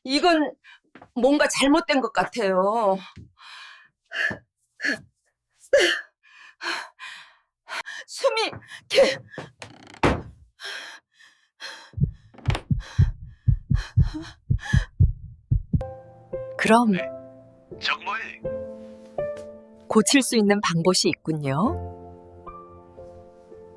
이건 뭔가 잘못된 것 같아요. 숨이 개. 그럼 정말 고칠 수 있는 방법이 있군요.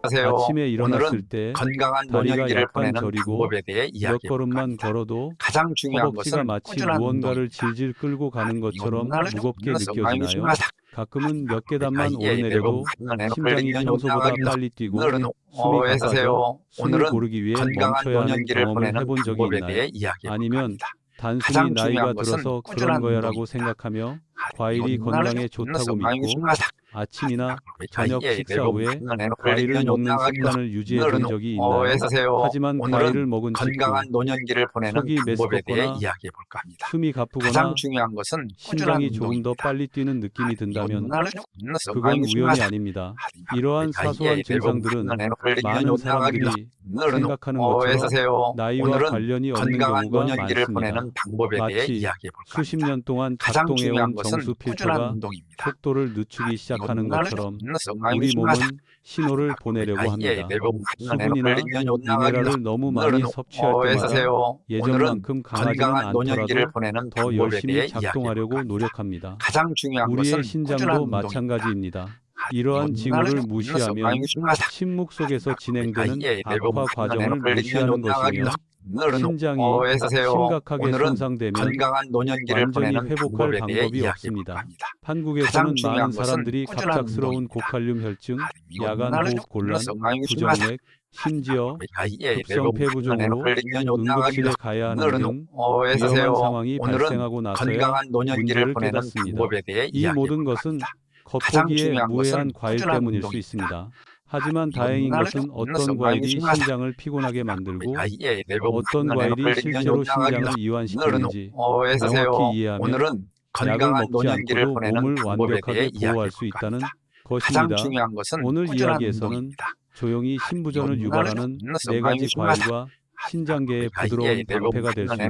안녕하세요. 아침에 일어났을 오늘은 때 건강한 다리가 노년기를 약간 보내는 저리고 방법에 대해 몇 이야기해 걸음만 볼까 합니다. 걸어도 가장 중요한 허벅지가 것은 마치 꾸준한 무언가를 운동입니다. 질질 끌고 가는 것처럼 무겁게 느껴지나요? 가끔은 몇 계단만 예, 오르내려도 심장이 평소보다 빨리 뛰고 숨이 가빠져 숨을 고르기 위해 건강한 멈춰야 하는 노년기를 경험을 보내는 해본 적이 방법에 있나요? 대해 이야기해 볼까 아니면 합니다. 단순히 가장 나이가 중요한 것은 들어서 꾸준한 그런 거야라고 운동입니다. 생각하며 과일이 건강에 좋다고 믿고 아침이나 저녁 식사 후에 과일을 먹는 습관을 유지해 본 적이 있나요? 하지만 과일을 먹은 직후 건강한 노년기를 보내는 속이 방법에 대해 메스껍거나 이야기해 볼까 합니다. 숨이 가장 가쁘거나 중요한 것은 심장이 조금 더 빨리 뛰는 느낌이 든다면 그건 우연이 아닙니다. 이러한 사소한 증상들은 많은 사람들이 생각하는 것처럼 나이와 관련이 없는 건강한 경우가 노년기를 많습니다. 보내는 방법에 대해 마치 이야기해 볼까 수십 합니다. 년 동안 가장 중요한 작동해온 것은 정수 꾸준한 필터가 운동입니다. 속도를 늦추기 시작하는 것처럼 우리 몸은 신호를 보내려고 합니다. 수분이나 미네랄을 너무 많이 섭취할 때마다 예전만큼 강하지는 않더라도 더 열심히 작동하려고 노력합니다. 가장 중요한 우리의 것은 신장도 꾸준한 마찬가지입니다. 이러한 징후를 무시하면 침묵 속에서 진행되는 악화 과정을 무시하는 것이며 신장이 심각하게 손상되면 건강한 노년기를 완전히 보내는 회복할 방법에 대해 방법이 이야기해 없습니다. 볼까 합니다. 한국에서는 가장 중요한 많은 것은 사람들이 꾸준한 갑작스러운 운동입니다. 고칼륨 혈증, 야간 호흡 곤란, 부정맥, 심지어 급성 폐부종으로 응급실에 가야 하는 등 위험한 상황이 발생하고 나서야 문제를 깨닫습니다. 이 모든 것은 겉보기에 무해한 과일 때문일 수 있습니다. 하지만 다행인 것은 어떤 과일이 신장을 피곤하게 만들고 어떤 과일이 실제로 신장을 이완시키는지 명확히 이해하면 약을 먹지 않고도 몸을 완벽하게 보호할 수 있다는 것입니다. 오늘 이야기에서는 조용히 신부전을 유발하는 4가지 과일과 신장계의 부드러운 방패가 될 수 있는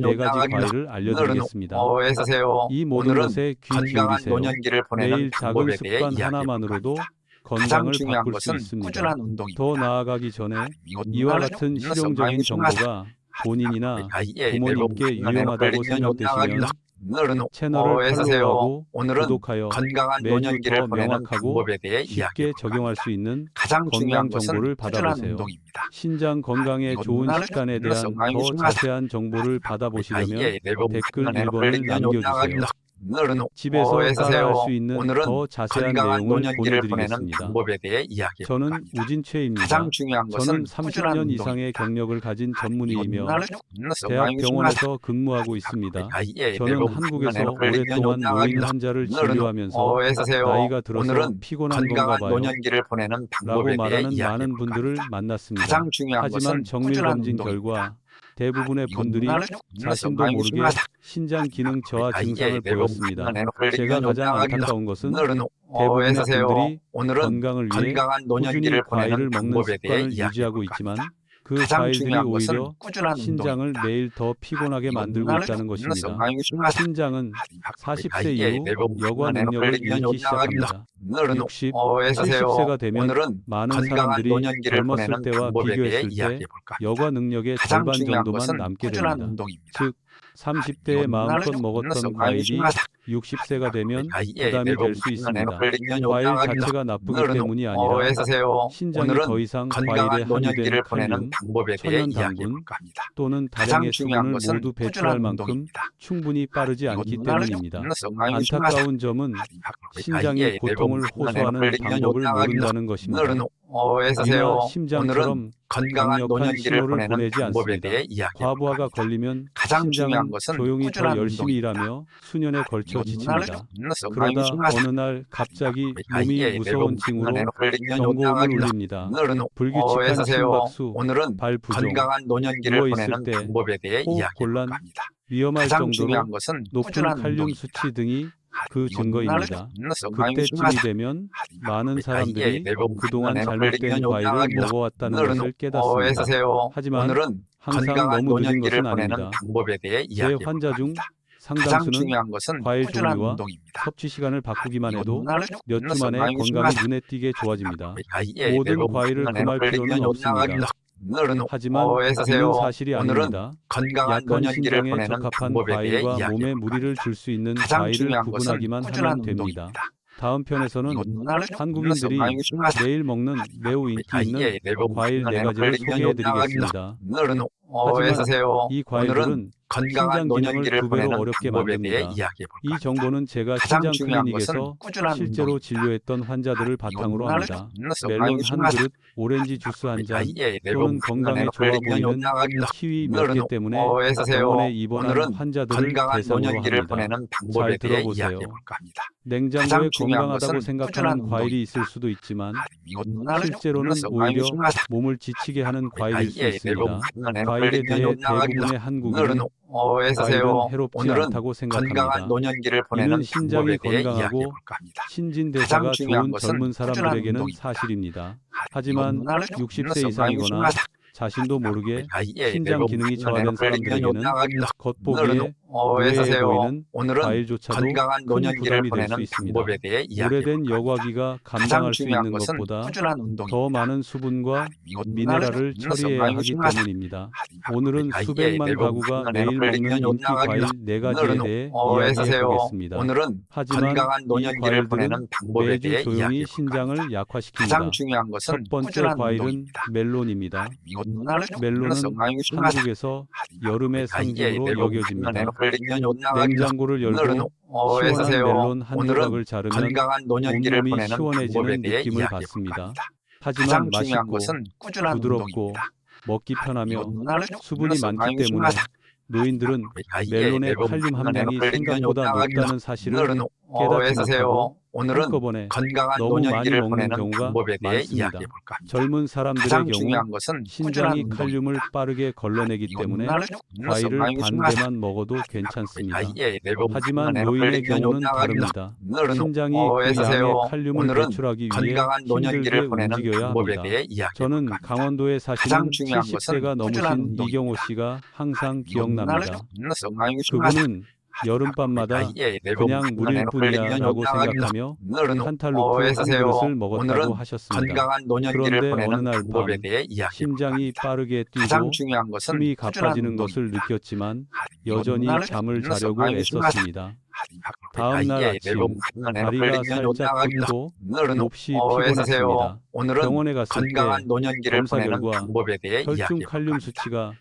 4가지 과일을 알려드리겠습니다. 이 모든 것에 귀 기울이세요. 매일 작은 습관 하나만으로도 건강을 바꿀 수 있습니다. 더 나아가기 전에 이와 같은 실용적인 정보가 본인이나 부모님께 유용하다고 생각되시면 채널을 팔로우하고 구독하여 매주 더 명확하고 쉽게 적용할 수 있는 건강 정보를 받아보세요. 신장 건강에 좋은 식단에 대한 더 자세한 정보를 받아보시려면 댓글 1번을 남겨주세요. 집에서 따라할 수 있는 더 자세한 내용을 보내드리겠습니다. 저는 우진최입니다. 저는 30년 이상의 경력을 가진 전문의이며 대학병원에서 근무하고 있습니다. 저는 한국에서 오랫동안 노인 환자를 진료하면서 나이가 들어서 피곤한 건가 봐요 라고 말하는 많은 분들을 만났습니다. 하지만 정밀검진 결과 대부분의 분들이 자신도 모르게 신장 기능 저하 증상을 보였습니다. 제가 가장 안타까운 것은 대부분의 분들이 건강을 위해 꾸준히 과일을 먹는 습관을 유지하고 있지만 그 과일들이 오히려 신장을 매일 더 피곤하게 만들고 있다는 것입니다. 신장은 40세 이후 여과 능력을 잃기 시작합니다. 60, 70세가 되면 많은 사람들이 젊었을 때와 비교했을 때 여과 능력의 절반 정도만 남게 됩니다. 즉 30대에 마음껏 먹었던 과일이 60세가 되면 부담이 될 수 있습니다. 과일 자체가 나쁘기 때문이 아니라 신장이 더 이상 과일에 함유된 칼륨, 천연당분 또는 다량의 수분을 모두 배출할 만큼 충분히 빠르지 않기 때문입니다. 안타까운 점은 신장이 고통을 호소하는 방법을 모른다는 것입니다. 위나 심장처럼 강력한 신호를 보내지 않습니다. 과부하가 걸리면 신장은 조용히 더 열심히 일하며 수년에 걸쳐 지칩니다. 그러다 어느 날 갑자기 몸이 무서운 징후로 경고음을 울립니다. 불규칙한 심박수, 발 부종, 누워있을 때 호흡 곤란, 위험할 정도로 높은 칼륨 수치 등이 그 증거입니다. 그때쯤이 되면 많은 사람들이 그동안 잘못된 과일을 먹어왔다는 것을 깨닫습니다. 하지만 항상 건강한 너무 늦은 노년기를 것은 보내는 아닙니다. 방법에 대해 제 이야기해 환자 볼까 중 합니다. 가장 상당수는 중요한 것은 과일 꾸준한 종류와 운동입니다. 섭취 시간을 바꾸기만 해도 몇 주 몇 만에 건강이 눈에 띄게 좋아집니다. 모든 과일을 금할 필요는 없습니다. 하지만 이는 사실이 아닙니다. 건강한 약한 노년기를 신장에 보내는 적합한 방법에 대해 과일과 이야기해 몸에 볼까 무리를 합니다. 줄 수 있는 가장 과일을 중요한 것은 구분하기만 꾸준한 하면 됩니다. 운동입니다. 다음 편에서는 한국인들이 매일 먹는 매우 인기 있는 과일 4가지를 소개해드리겠습니다. 하지만 이 과일들은 신장 기능을 2배로 어렵게 만듭니다. 이 정보는 제가 신장 클리닉에서 실제로 진료했던 환자들을 바탕으로 합니다. 멜론 한 그릇, 오렌지 주스 한 잔, 또는 건강에 좋아 보이는 키위 몇 개 때문에 병원에 입원한 환자들을 대상으로 합니다. 잘 들어보세요. 냉장고에 건강하다고 생각하는 과일이 있을 수도 있지만 실제로는 오히려 몸을 지치게 하는 과일일 수 있습니다. 과일에 대해 대부분의 한국인은 과일은 해롭지 않다고 생각합니다. 이는 신장이 건강하고 신진대사가 좋은 젊은 사람들에게는 사실입니다. 하지만 60세 이상이거나 자신도 모르게 신장 기능이 저하된 사람들에게는 겉보기에 의외해 보이는 과일조차도 큰 부담이 될 수 있습니다. 오래된 여과기가 감당할 수 있는 것보다 더 많은 수분과 미네랄을 처리해야 하기 때문입니다. 오늘은 수백만 가구가 매일 먹는 인기 과일 4가지에 대해 이야기해 보겠습니다. 하지만 이 과일들은 매주 조용히 신장을 약화시킵니다. 첫 번째 과일은 멜론입니다. 멜론은 한국에서 여름의 상징으로 여겨집니다. 냉장고를 열고 시원한 멜론 한 조각을 자르면 온몸이 시원해지는 느낌을 받습니다. 하지만 맛있고 부드럽고 먹기 편하며 수분이 많기 때문에 노인들은 멜론의 칼륨 함량이 생각보다 높다는 사실을 깨닫지 못하고 한꺼번에 너무 많이 먹는 경우가 많습니다. 젊은 사람들의 경우 신장이 칼륨을 빠르게 걸러내기 때문에 과일을 반개만 먹어도 괜찮습니다. 하지만 노인의 경우는 다릅니다. 신장이 그 양의 칼륨을 배출하기 위해 힘들게 움직여야 합니다. 저는 강원도에 사시는 70세가 넘으신 이경호 씨가 항상 기억납니다. 그분은 여름밤마다 그냥 물일 뿐이야 라고 생각하며 칸탈루프 한 그릇을 먹었다고 하셨습니다. 그런데 어느 날 밤 심장이 빠르게 뛰고 숨이 가빠지는 것을 느꼈지만 여전히 잠을 자려고 애썼습니다. 다음 날 아침 다리가 살짝 붓고 몹시 피곤했습니다. 병원에 갔을 때 검사 결과 혈중 칼륨 수치가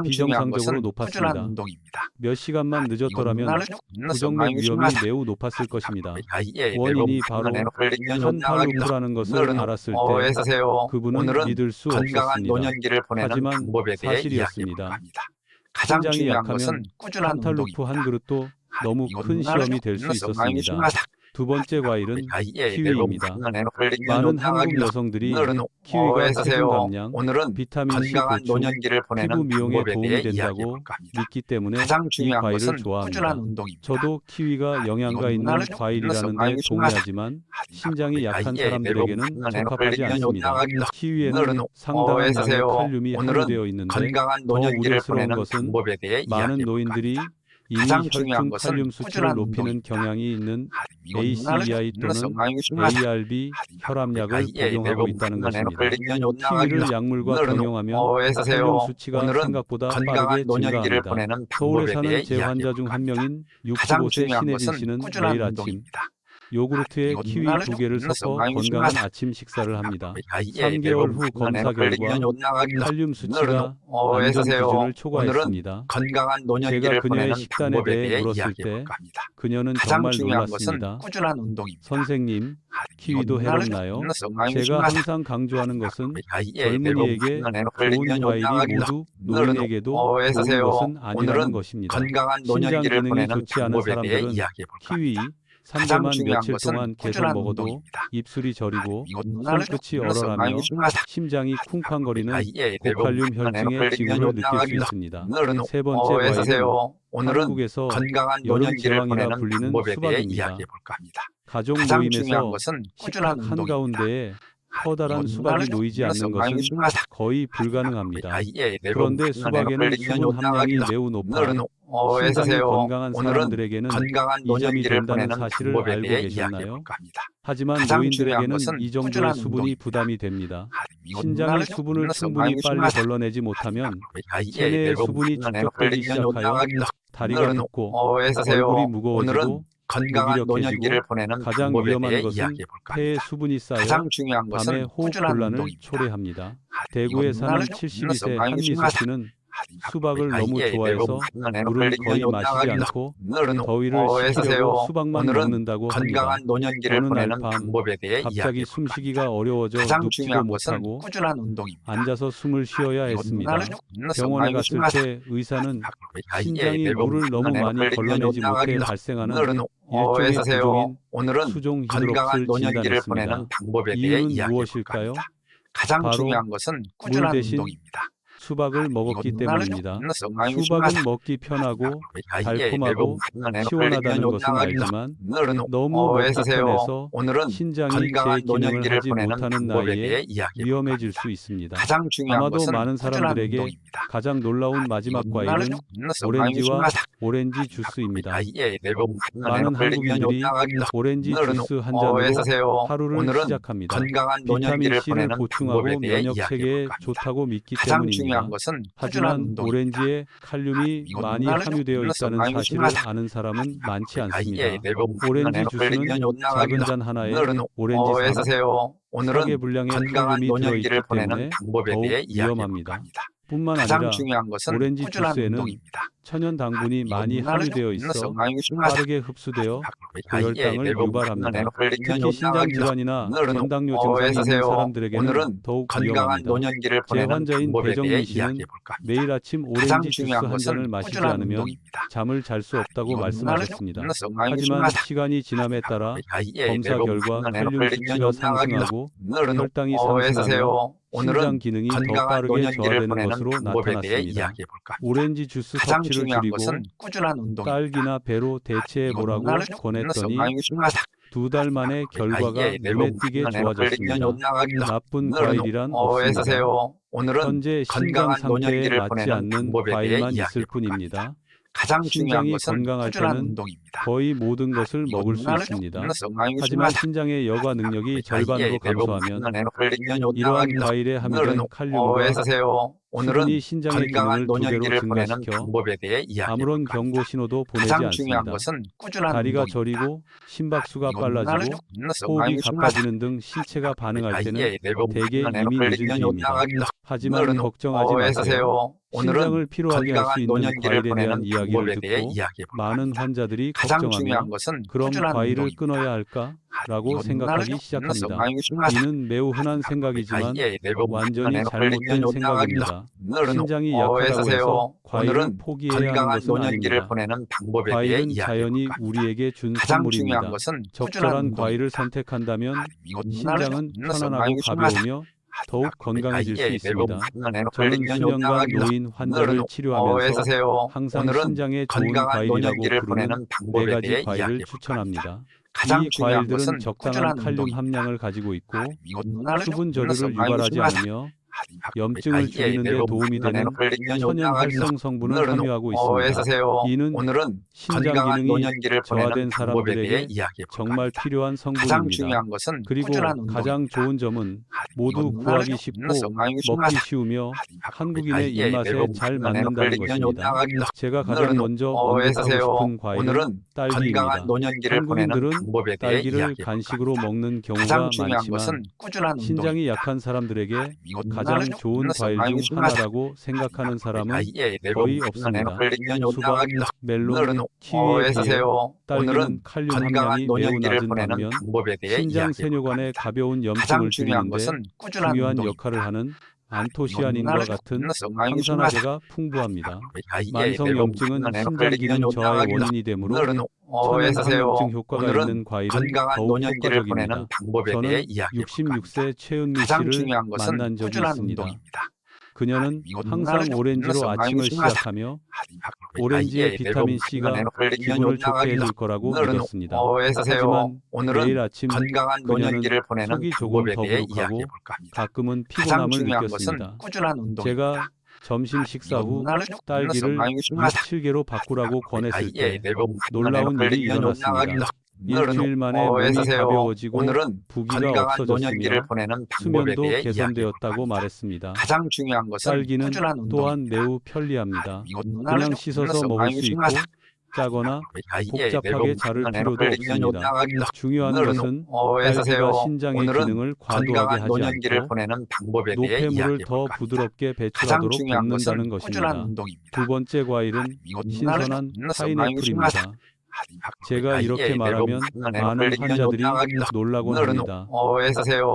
비정상적으로 높았습니다. 몇 시간만 늦었더라면 부정맥 위험이 매우 높았을 것입니다. 원인이 바로 칸탈루프라는 것을 알았을 때 그분은 믿을 수 없었습니다. 하지만 사실이었습니다. 신장이 약하면 칸탈루프 한 그릇도 너무 큰 시험이 될 수 있었습니다. 두 번째 과일은 키위입니다. 많은 한국 여성들이 키위가 체중 감량, 비타민 C 보충, 피부 미용에 도움이 된다고 믿기 때문에 이 과일을 좋아합니다. 저도 키위가 영양가 있는 과일이라는 데 동의하지만 신장이 약한 사람들에게는 적합하지 않습니다. 키위에는 상당한 양의 칼륨이 함유되어 있는데 더 우려스러운 것은 많은 노인들이 이미 혈중 칼륨 수치를 높이는 경향이 있는 ACEI 또는 ARB 혈압약을 복용하고 있다는 것입니다. 키위를 약물과 병용하면 칼륨 수치가 생각보다 빠르게 증가합니다. 서울에 사는 제 환자 중 한 명인 65세 신혜진 씨는 매일 아침 요구르트에 키위 2개를 섞어 건강한 아침 식사를 합니다. 3개월 후 검사 결과 칼륨 수치가 안전 기준을 초과했습니다. 제가 그녀의 식단에 대해 물었을 때 그녀는 정말 놀랐습니다. 선생님, 키위도 해롭나요? 제가 항상 강조하는 것은 젊은이에게 좋은 과일이 모두 노인에게도 좋은 것은 아니라는 것입니다. 신장 기능이 좋지 않은 사람들은 키위 3개만 며칠 동안 계속 먹어도 입술이 저리고 손끝이 얼얼하며 심장이 쿵쾅거리는 고칼륨 혈증의 징후를 느낄 수 있습니다. 세 번째 과일은 한국에서 여름 제왕이라 불리는 수박입니다. 가족 모임에서 식탁 한가운데에 커다란 수박이 놓이지 않는 것은 거의 불가능합니다. 그런데 수박에는 수분 함량이 매우 높아 신장이 건강한 사람들에게는 이점이 된다는 사실을 알고 계셨나요? 하지만 노인들에게는 이 정도의 수분이 부담이 됩니다. 신장이 수분을 충분히 빨리 걸러내지 못하면 체내의 수분이 축적되기 시작하여 다리가 붓고 얼굴이 무거워지고 무기력해지고 가장 위험한 것은 폐에 수분이 쌓여 밤에 호흡 곤란을 초래합니다. 대구에 사는 72세 한미수 씨는 수박을 너무 좋아해서 물을 거의 마시지 않고 더위를 식히려고 수박만 먹는다고 합니다. 어느 날 밤 갑자기 숨쉬기가 어려워져 눕지도 못하고 앉아서 숨을 쉬어야 했습니다. 병원에 갔을 때 의사는 신장이 물을 너무 많이 걸러내지 못해 발생하는 일종의 부종인 수종 히드록스를 진단했습니다. 이유는 무엇일까요? 바로 물 대신 수박을 먹었기 때문입니다. 수박은 먹기 편하고 달콤하고 시원하다는 것은 알지만 너무 먹기 편해서 신장이 제 기능을 하지 못하는 나이에 위험해질 수 있습니다. 아마도 많은 사람들에게 가장 놀라운 마지막 과일은 오렌지와 오렌지 주스입니다. 많은 한국인들이 오렌지 주스 한 잔으로 하루를 시작합니다. 비타민 C를 보충하고 면역 체계에 좋다고 믿기 때문입니다. 하지만 오렌지에 칼륨이 많이 함유되어 있다는 사실을 아는 사람은 많지 않습니다. 오렌지 주스는 작은 잔 하나에 오렌지 4개 분량의 칼륨이 들어있기 때문에 더욱 위험합니다. 뿐만 아니라 오렌지 주스에는 천연 당분이 많이 함유되어 있어 빠르게 흡수되어 고혈당을 유발합니다. 특히 신장 질환이나 당뇨 증상이 있는 사람들에게는 더욱 위험합니다. 제 환자인 배정민 씨는 매일 아침 오렌지 주스 한 잔을 마시지 않으면 잠을 잘 수 없다고 말씀하셨습니다. 하지만 시간이 지남에 따라 검사 결과 칼륨 수치가 상승하고 혈당이 상승하며 신장 기능이 더 빠르게 저하되는 것으로 나타났습니다. 오렌지 주스 섭취를 줄이고 딸기나 배로 대체해보라고 권했더니 2달 만에 결과가 눈에 띄게 좋아졌습니다. 나쁜 과일이란 없습니다. 현재 신장 상태에 맞지 않는 과일만 있을 뿐입니다. 신장이 건강할 때는 거의 모든 것을 먹을 수 있습니다. 하지만 신장의 여과 능력이 절반으로 감소하면 이러한 과일에 함유된 칼륨과 수분이 신장의 기능을 2배로 증가시켜 아무런 경고 신호도 보내지 않습니다. 다리가 저리고 심박수가 빨라지고 호흡이 가빠지는 등 신체가 반응할 때는 대개 이미 늦은 뒤입니다. 하지만 걱정하지 마세요. 신장을 피로하게 할 수 있는 과일에 대한 이야기를 듣고 많은 환자들이 걱정하며 그럼 과일을 끊어야 할까? 라고 생각하기 시작합니다. 이는 매우 흔한 생각이지만 완전히 잘못된 생각입니다. 신장이 약하다고 해서 과일을 포기해야 하는 것은 아닙니다. 과일은 자연이 우리에게 준 선물입니다. 적절한 과일을 선택한다면 신장은 편안하고 가벼우며 더욱 건강해질 수 있습니다. 저는 수년간 노인 환자를 치료하면서 항상 신장에 좋은 과일이라고 부르는 4가지 과일을 추천합니다. 이 과일들은 적당한 칼륨 함량을 가지고 있고 수분 저류를 유발하지 않으며 염증을 줄이는 데 도움이 되는 천연 활성 성분을 함유하고 있습니다. 이는 신장 기능이 저하된 사람들에게 정말 필요한 성분입니다. 그리고 가장 좋은 점은 모두 구하기 쉽고 먹기 쉬우며 한국인의 입맛에 잘 맞는다는 것입니다. 제가 가장 먼저 언급하고 싶은 과일은 딸기입니다. 한국인들은 딸기를 간식으로 먹는 경우가 많지만 신장이 약한 사람들에게 가장 좋은 과일 중 하나라고 생각하는 사람은 거의 없습니다. 수박, 멜론, 키위에 비해 딸기는 칼륨 함량이 매우 낮은 반면 신장 세뇨관의 가벼운 염증을 줄이는 데 중요한 역할을 하는 안토시아닌과 같은 항산화제가 풍부합니다. 만성 염증은 신장 기능 저하의 원인이 되므로 천연 항염증 효과가 있는 과일은 더욱 효과적입니다. 저는 66세 최은미 씨를 만난 적이 있습니다. 그녀는 항상 오렌지로 아침을 시작하며 오렌지의 비타민 C가 기분을 좋게 해줄 거라고 믿었습니다. 하지만 매일 아침 건강한 그녀는 노년기를 보내는 속이 조금 방법에 대해 더부룩하고 이야기해 볼까 합니다. 가끔은 가장 피곤함을 중요한 느꼈습니다. 것은 꾸준한 운동입니다. 제가 점심 식사 후 딸기를 6, 7개로 바꾸라고 권했을 때 놀라운 일이 일어났습니다. 일주일 만에 몸이 가벼워지고 오늘은 부기가 건강한 노년기를 없어졌으며 보내는 방법에 수면도 대해 개선되었다고 말했습니다. 가장 중요한 것은 딸기는 꾸준한 또한 운동입니다. 매우 편리합니다. 그냥 그냥 씻어서 먹을 수 있고 짜거나 복잡하게 자를 필요도 없습니다. 중요한 것은 딸기가 신장의 기능을 과도하게 건강한 하지 노년기를 않고 보내는 방법에 대해 노폐물을 이야기해 더 볼까 합니다. 부드럽게 가장 배출하도록 중요한 돕는다는 것은 꾸준한 것입니다. 운동입니다. 두 번째 과일은 신선한 파인애플입니다. 제가 이렇게 말하면 많은 환자들이 놀라곤 합니다.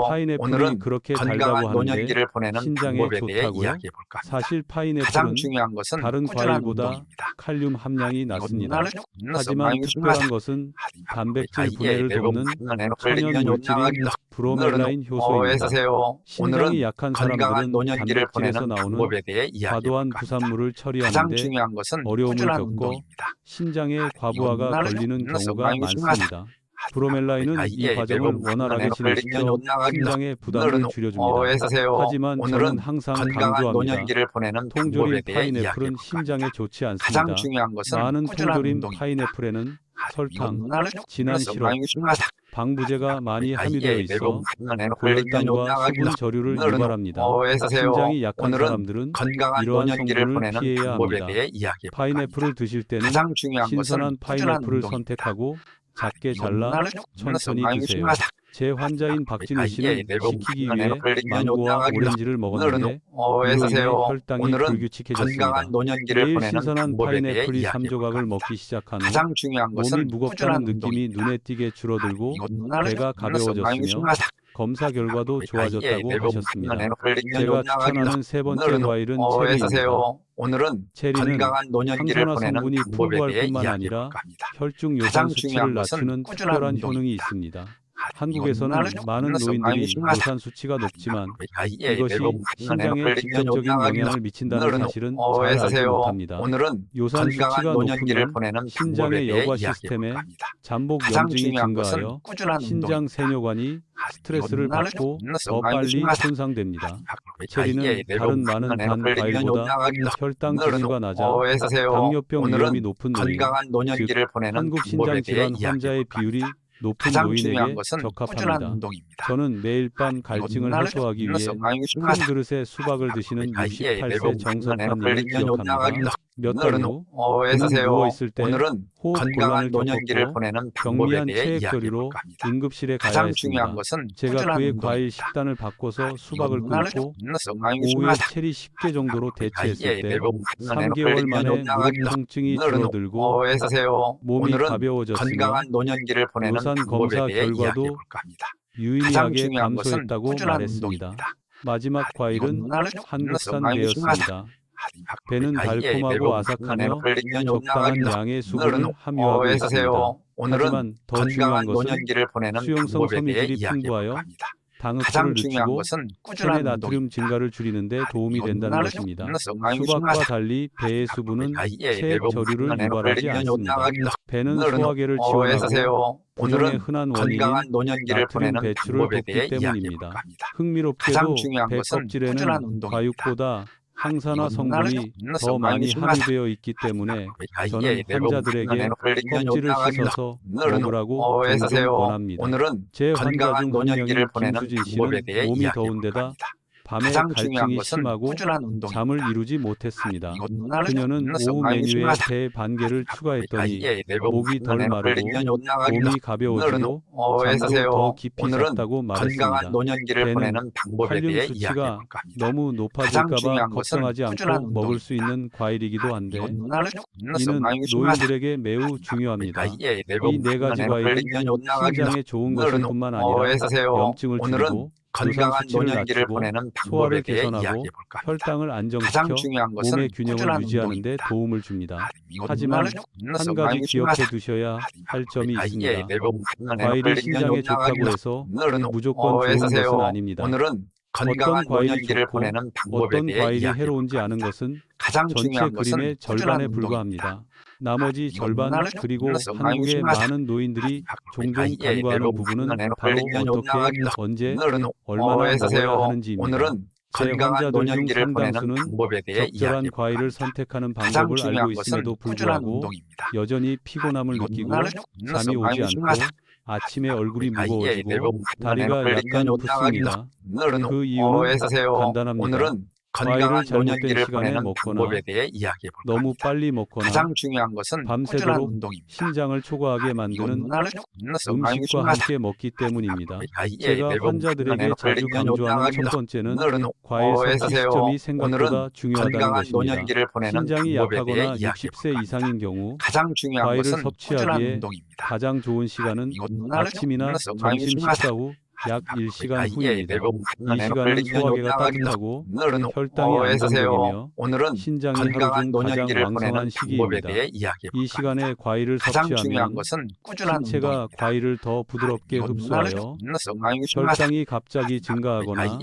파인애플이 오늘은 그렇게 건강한 달다고 하는데 노년기를 보내는 신장에 방법에 대해 좋다고요? 이야기해 볼까 합니다. 사실 가장 파인애플은 중요한 것은 다른 꾸준한 과일보다 운동입니다. 칼륨 함량이 낮습니다. 하지만 하지만 특별한 것은 단백질 분해를 돕는 천연 물질인 브로멜라인 효소입니다. 신장이 약한 건강한 사람들은 노년기를 단백질에서 보내는 나오는 방법에 대해 이야기해 과도한 볼까 합니다. 부산물을 가장 처리하는데 중요한 것은 어려움을 꾸준한 겪고 운동입니다. 신장에 과부하가 걸리는 경우가 많습니다. 브로멜라인은 이 과정을 원활하게 진행시켜 신장의 부담을 줄여줍니다. 하지만 저는 항상 건강한 강조합니다. 노년기를 보내는 통조림 방법에 대해 이야기해 파인애플은 볼까 신장에 합니다. 좋지 가장 않습니다. 중요한 것은 많은 꾸준한 통조림 운동입니다. 파인애플에는 설탕, 진한 시럽, 시럽, 방부제가 많이 함유되어 있어 골단과 수분 저류를 유발합니다. 신장이 약한 오늘은 사람들은 건강한 이러한 노년기를 성분을 보내는 피해야 방법에 합니다. 대해 이야기해 볼까 파인애플을 합니다. 드실 때는 가장 중요한 신선한 것은 꾸준한 파인애플을 운동입니다. 선택하고 작게 잘라 천천히 드세요. 제 환자인 박진우 씨는 시키기 위해 망고와 오렌지를 먹었는데 이로 인해 혈당이 오늘은 불규칙해졌습니다. 건강한 노년기를 매일 보내는 신선한 방법에 대해 파인애플이 이야기해 3조각을 볼까 합니다. 먹기 시작한 후 가장 중요한 몸이 것은 무겁다는 꾸준한 느낌이 운동입니다. 눈에 띄게 줄어들고 배가 가벼워졌으며 검사 결과도 좋아졌다고 하셨습니다. 제가 추천하는 세 번째 과일은 체리입니다. 오늘은 체리는 건강한 노년기를 항산화 보내는 성분이 방법에 풍부할 대해 뿐만 이야기해 아니라 볼까 합니다. 혈중 요산 가장 수치를 중요한 것은 낮추는 꾸준한 특별한 효능이 운동입니다. 있습니다. 한국에서는 많은 노인들이 요산 수치가 높지만 이것이 신장에 직접적인 영향을 미친다는 사실은 잘 알지 못합니다. 오늘은 요산 수치가 건강한 노년기를 높으면 보내는 신장의 방법에 대해 여과 이야기해 시스템에 볼까 합니다. 잠복 가장 염증이 중요한 것은 증가하여 꾸준한 신장 운동입니다. 세뇨관이 스트레스를 받고 더 빨리 손상됩니다. 체리는 다른 많은 단 과일보다 혈당 지수가 낮아 당뇨병 위험이 높은 노인, 건강한 노년기를 보내는 한국 방법에 대해 신장질환 이야기해 환자의 볼까 비율이 합니다. 높은 가장 중요한 노인에게 것은 꾸준한 적합합니다. 운동입니다. 저는 매일 밤 갈증을 해소하기 위해 큰 그릇에 수박을 드시는 68세 정선파님을 기억합니다. 몇 달 후 그는 누워있을 때 오늘은 호흡 건강한 곤란을 노년기를 겪었고 보내는 방법에 경미한 대해 체액 이야기해 저리로 볼까 합니다. 응급실에 가야 가장 했습니다. 중요한 것은 제가 꾸준한 그의 운동입니다. 과일 식단을 바꿔서 수박을 끊고 오후에 체리 10개 정도로 대체했을 때 3개월 만에 무릎 통증이 줄어들고 몸이 오늘은 가벼워졌으며 건강한 노년기를 보내는 요산 방법에 검사 대해 결과도 이야기해 볼까 합니다. 가장 유의미하게 중요한 것은 감소했다고 꾸준한 말했습니다. 운동입니다. 마마지막 과일은 한국산 배였습니다. 배는 달콤하고 아삭하며 적당한 양의 수분을 함유하고 있습니다. 하지만 더 중요한 것은 수용성 섬유질이 풍부하여 당흡수를 가장 중요한 늦추고 것은 체내 꾸준한 나트륨 운동입니다. 증가를 줄이는데 도움이 된다는 것입니다. 수박과 달리 배의 수분은 체액 저류를 유발하지 않습니다. 배는 소화계를 지원하고 부종의 흔한 원인인 건강한 노년기를 나트륨 보내는 배출을 방법에 돕기 대해 이야기해 때문입니다. 볼까 합니다. 흥미롭게도 가장 중요한 배 것은 껍질에는 꾸준한 운동입니다. 과육보다 항산화 성분이 더 많이 함유되어 있기 때문에 저는 환자들에게 껍질을 씻어서 먹으라고 종종 권합니다. 오늘은 제 환자 건강한 중 한 노년기를 명인 보내는 김수진 방법에 씨는 대해 몸이 이야기해 더운 볼까 데다 합니다. 밤에 가장 중요한 갈증이 것은 심하고 꾸준한 운동입니다. 잠을 이루지 못했습니다. 그녀는 오후 메뉴에 배 반 개를 추가했더니 목이 덜 마르고 몸이 가벼워지고 잠도 더 깊이 잤다고 건강한 말했습니다. 노년기를 배는 보내는 방법에 칼륨 대해 수치가 이야기해 볼까 합니다. 너무 가장 높아질까봐 중요한 것은 걱정하지 꾸준한 않고 먹을 수 있는 과일이기도 한데 이는 노인들에게 노인들에게 매우 중요합니다. 이 네 가지 과일은 신장에 좋은 것일 뿐만 아니라 염증을 줄이고 건강한 요산 수치를 노년기를 낮추고 보내는 소화를 방법에 대해 개선하고 이야기해 볼까 합니다. 혈당을 가장 안정시켜 중요한 것은 몸의 균형을 꾸준한 유지하는 데 운동입니다. 도움을 줍니다. 하지만 한 가지 기억해 두셔야 할 점이 있습니다. 과일이 신장에 좋다고 해서 무조건 좋은 것은 아닙니다. 오늘은 건강한 어떤 과일이 노년기를 좋고 보내는 방법에 어떤 대해 과일이 이야기해 해로운지 볼까 아는 합니다. 것은 가장 전체 중요한 것은 그림의 꾸준한 절반에 운동입니다. 불과합니다. 나머지 이건 절반 나를 그리고 불러서 한국의 강요하지 많은 노인들이 종종 아예 간과하는 내려오고 부분은 나는 바로 걸리면 어떻게, 나가기도. 언제, 오늘은 얼마나 어에서 먹어야 세요. 하는지입니다. 오늘은 제 건강한 환자들 중 노년기를 보내는 상당수는 방법에 대해 적절한 이야기해 과일을 볼까 합니다. 선택하는 가장 방법을 중요한 알고 것은 있음에도 꾸준한 불구하고 운동입니다. 여전히 피곤함을 이건 느끼고 나를 잠이 오지 않고 강요하지 아침에 얼굴이 아예 무거워지고 내려오고 다리가 나는 약간 걸리면 붓습니다. 오늘은 그 이유는 어에서 세요. 간단합니다. 오늘은 과일을 건강한 잘못된 노년기를 시간에 보내는 먹거나 방법에 대해 이야기해 볼까 너무 합니다. 빨리 먹거나 가장 중요한 것은 꾸준한 밤새도록 운동입니다. 신장을 초과하게 만드는 음식과 함께 먹기 때문입니다. 제가 환자들에게 자주 강조하는 첫 번째는 과일 섭취 시점이 생각보다 중요하다는 것입니다. 신장이 약하거나 60세 이상인 경우 가장 중요한 과일을 것은 섭취하기에 꾸준한 운동입니다. 가장 좋은 시간은 아침이나 점심 식사 후 약 1시간 후입니다. 이 시간은 소화계가 따뜻하고 혈당이 안정적이며 오늘은 신장이 하루 건강한 중 가장 노년기를 왕성한 보내는 방법에 시기입니다. 대해 이야기해 이 볼까 시간에 합니다. 과일을 가장 중요한 섭취하면 것은 꾸준한 신체가 운동입니다. 과일을 더 부드럽게 흡수하여 혈당이 갑자기 증가하거나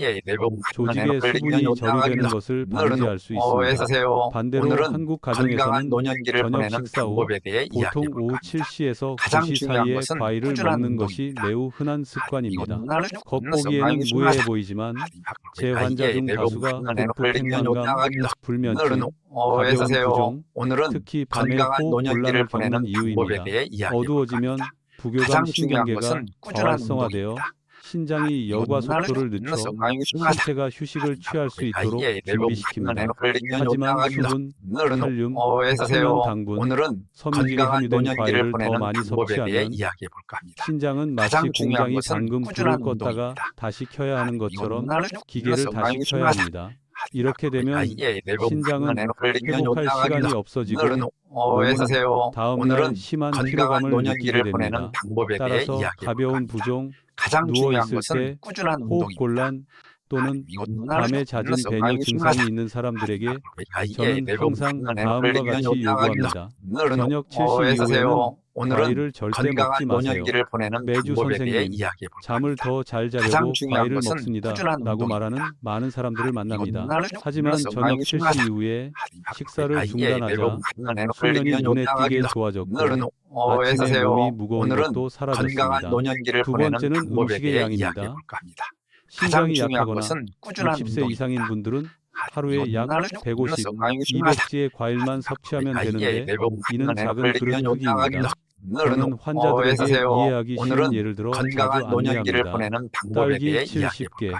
조직의 수분이 저류되는 것을 방지할 수 있습니다. 반대로 한국 가정에서는 노년기를 저녁 보내는 식사 후 방법에 대해 보통 이야기해 오후 볼까 합니다. 7시에서 가장 9시 중요한 사이에 것은 과일을 꾸준한 먹는 것이 운동입니다. 매우 흔한 습관입니다. 이건 겉보기에는 무해해 보이지만 제 환자 중 다수가 복부 팽만감, 불면증, 가벼운 부종, 오늘은 특히 밤에 건강한 호흡 노년기를 곤란을 보내는 겪는 이유입니다. 방법에 대해 이야기해 어두워지면 볼까 합니다. 부교감 가장 중요한 신경계가 것은 꾸준한 과활성화되어 운동입니다. 신장이 여과 속도를 늦춰 신체가 휴식을 취할 수 있도록 준비시킵니다. 하지만 수분, 칼륨, 천연 당분, 오늘은 섬유질이 건강한 함유된 노년기를 과일을 더 보내는 많이 방법에 대해 섭취하면 이야기해 볼까 합니다. 신장은 마치 가장 중요한 공장이 것은 방금 불을 꾸준한 껐다가 운동입니다. 다시 켜야 하는 것처럼 이건 기계를 다시 켜야 합니다. 이렇게 되면 신장은 회복할 시간이 없어지고 몸은 다음 날 심한 피로감을 느끼게 됩니다. 따라서 가벼운 부종, 가장 누워 중요한 있을 것은 때 꾸준한 호흡 운동입니다. 곤란 또는 밤에 잦은 배뇨 증상이 있는 사람들에게 저는 항상 다음과 같이 요구합니다. 저녁 7시 이후에는 과일을 절대 먹지 마세요. 매주 선생님, 잠을 더 잘 자려고 과일을 먹습니다. 라고 말하는 많은 사람들을 만납니다. 하지만 저녁 7시 이후에 식사를 중단하자 수면이 눈에 띄게 좋아졌고 아침에 몸이 무거운 것도 사라졌습니다. 두 번째는 음식의 양입니다. 신장이 약하거나 60세 이상인 분들은 하루에 약 150, 200지의 과일만 섭취하면 되는데 이는 작은 그릇 크기입니다. 저는 환자들에게 이해하기 쉬운 예를 들어 자주 안내합니다. 딸기 70개,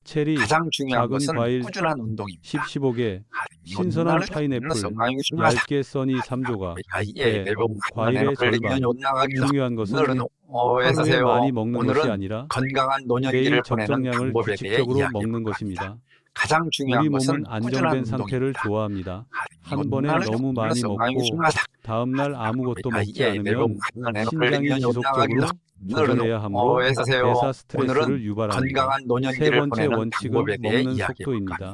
체리, 작은 과일 15개, 신선한 파인애플, 얇게 써니 3조각, 배, 과일의 절반. 중요한 것은 하루에 많이 먹는 것이 아니라 매일 적정량을 규칙적으로 먹는 것입니다. 가장 중요한 우리 것은 몸은 안정된 상태를 좋아합니다. 한 번에 너무 많이 먹고 다음 날 아무것도 먹지 않으면 신장이 지속적으로 조절해야 하므로 대사 스트레스를 유발합니다. 세 번째 원칙은 먹는 속도입니다.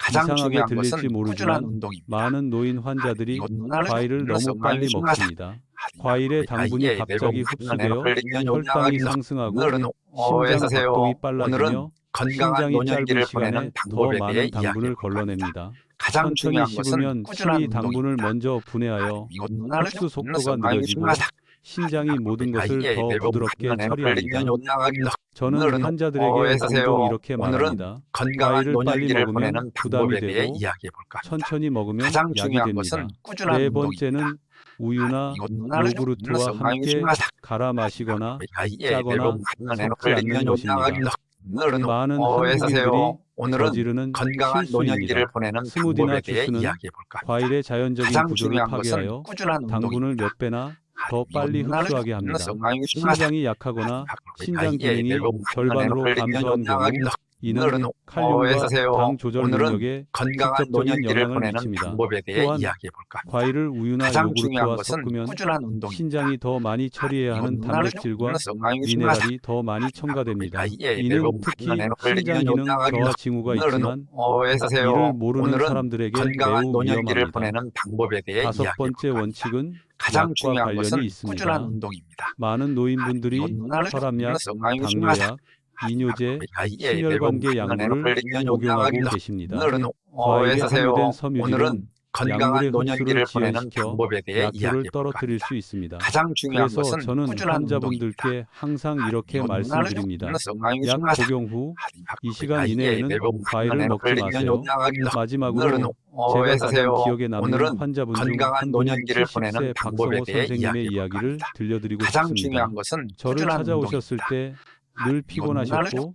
이상하게 들릴지 모르지만 많은 노인 환자들이 과일을 너무 빨리 먹습니다. 과일의 당분이 갑자기 흡수되어 혈당이 상승하고 심장 박동이 빨라지며 신장이 짧은 시간에 더 많은 당분을 걸러냅니다. 천천히 씹으면 침이 당분을 먼저 분해하여 흡수 속도가 느려지고 신장이 모든 것을 더 부드럽게 처리합니다. 저는 환자들에게 종종 이렇게 말합니다. 과일을 빨리 먹으면 부담이 되고 천천히 먹으면 약이 됩니다. 네 번째는 우유나 요구르트와 함께 갈아 마시거나 짜거나 섞지 않는 것입니다. 많은 한국인들이 저지르는 실수입니다. 스무디나 주스는 과일의 자연적인 구조를 파괴하여 당분을 몇 배나 더 빨리 흡수하게 합니다. 신장이 약하거나 신장 기능이 절반으로 감소한 경우 이는 칼륨과 당 조절 능력에 직접적인 영향을 미칩니다. 또한 과일을 우유나 요구르트와 섞으면 신장이 더 많이 처리해야 하는 단백질과 미네랄이 더 많이 첨가됩니다. 이는 특히 신장 기능 저하 징후가 있지만 이를 모르는 사람들에게 매우 위험합니다. 다섯 번째 원칙은 약과 관련이 있습니다. 많은 노인분들이 혈압약, 당뇨약, 이뇨제, 친혈관계 약물을 복용하고 계십니다. 오늘은 과일에 어서세요. 함유된 섬유질은 오늘은 건강한 약물의 노년기를 흡수를 보내는 지연시켜 방법에 대해 약효를 이야기해 떨어뜨릴 볼까 수 있습니다. 가장 중요한 그래서 것은 저는 꾸준한 환자분들께 항상 이렇게 말씀드립니다. 약 복용 후 이 시간 이내에는 과일을 먹지 마세요. 마지막으로 제가 가장 기억에 남는 환자분 중 건강한 한 분인 노년기를 보내는 70세 방법에 박성호 대해 선생님의 이야기해 이야기를 볼까 들려드리고 가장 싶습니다. 중요한 것은 저를 꾸준한 찾아오셨을 운동입니다. 때 늘 피곤하셨고